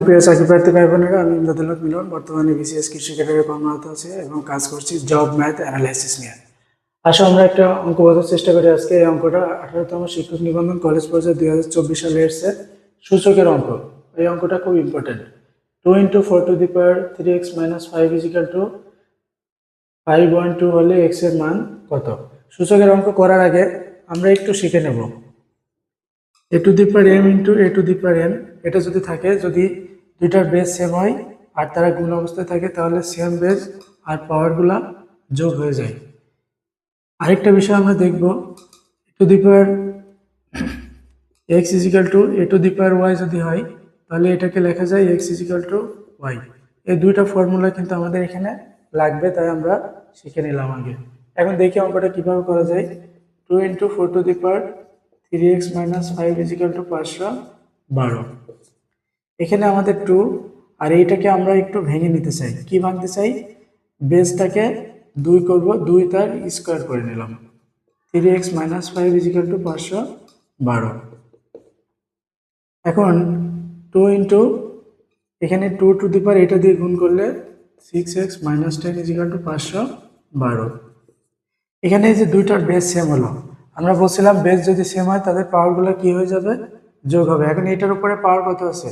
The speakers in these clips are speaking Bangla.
প্রিয় চাকরি প্রার্থী ভাই বোনেরা, আমি ইমদাদুল হক মিলন বর্তমানে বিসিএস কৃষি ক্যাডারে কর্মরত আছি এবং কাজ করছি জব ম্যাথ অ্যানালাইসিস নিয়ে। আসলে আমরা একটা অঙ্ক বোঝার চেষ্টা করি। আজকে এই অঙ্কটা 18তম শিক্ষক নিবন্ধন কলেজ পর্যায়ে 2024 সালে এসছে সূচকের অঙ্ক। এই অঙ্কটা খুব ইম্পর্টেন্ট। 2 × 4 ^ 3x - 5 = 5.2 হলে x এর মান কত? সূচকের অঙ্ক করার আগে আমরা একটু শিখে নেব a to the power m into a to the power n। এটা যদি থাকে, যদি দুইটার বেস সেম হয় আর তারা গুণ অবস্থায় থাকে, তাহলে সেম বেস আর পাওয়ারগুলা যোগ হয়ে যায়। আরেকটা বিষয় আমরা দেখব, a to the power x = a to the power y যদি হয়, তাহলে এটাকে লেখা যায় x = y। এই দুইটা ফর্মুলা কিন্তু আমাদের এখানে লাগবে, তাই আমরা শিখে নিলাম আগে। এখন দেখি অঙ্কটা কিভাবে করা যায়। 2 × 4 ^ 3x - 5 = 512। এখানে আমাদের 2 আর এইটাকে আমরা একটু ভেঙে নিতে চাই। কি ভাঙতে চাই? বেসটাকে 2 করব, 2 তার স্কয়ার করে নিলাম। 3x - 5 = 512। এখন 2 × এখানে 2 to the power এটা দিয়ে গুণ করলে 6x - 10 = 512। এখানে যে দুইটার বেস সেম হলো, আমরা বলছিলাম বেস যদি সেম হয় তাদের পাওয়ারগুলো কি হয়ে যাবে? যোগ হবে। এখন এটার উপরে পাওয়ার কত আছে?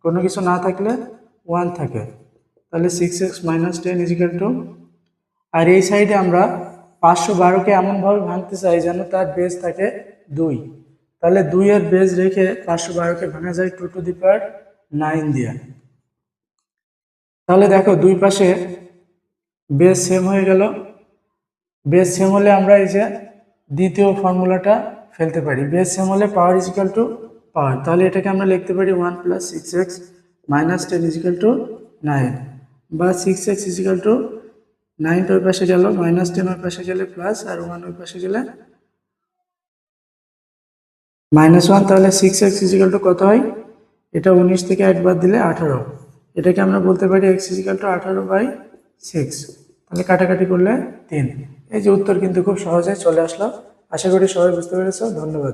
কোনো কিছু না থাকলে 1 থাকে, তাহলে 6x - 10 = আর এই সাইডে আমরা 512কে এমনভাবে ভাঙতে চাই যেন তার বেস থাকে 2। তাহলে 2 এর বেস রেখে 512কে ভাঙা যায় 2 to the power 9 দিয়ে। তাহলে দেখো দুই পাশে বেস সেম হয়ে গেল। বেস সেম হলে আমরা এই যে দ্বিতীয় ফর্মুলাটা ফেলতে পারি। বেস সেম হলে পাওয়ার = পাওয়ার, তাহলে এটাকে আমরা লিখতে পারি 1 + 6x - 10 = 9, বা 6x = 9 ওই পাশে গেল, -10 ওই পাশে গেলে প্লাস, আর 1 ওই পাশে গেলে -1। তাহলে 6x = কত হয়? এটা 19 থেকে 1 বাদ দিলে 18। এটাকে আমরা বলতে পারি x = 18/6। তাহলে কাটাকাটি করলে 3। এই যে উত্তর কিন্তু খুব সহজেই চলে আসলো। আশা করি সবাই বুঝতে পেরেছো। ধন্যবাদ।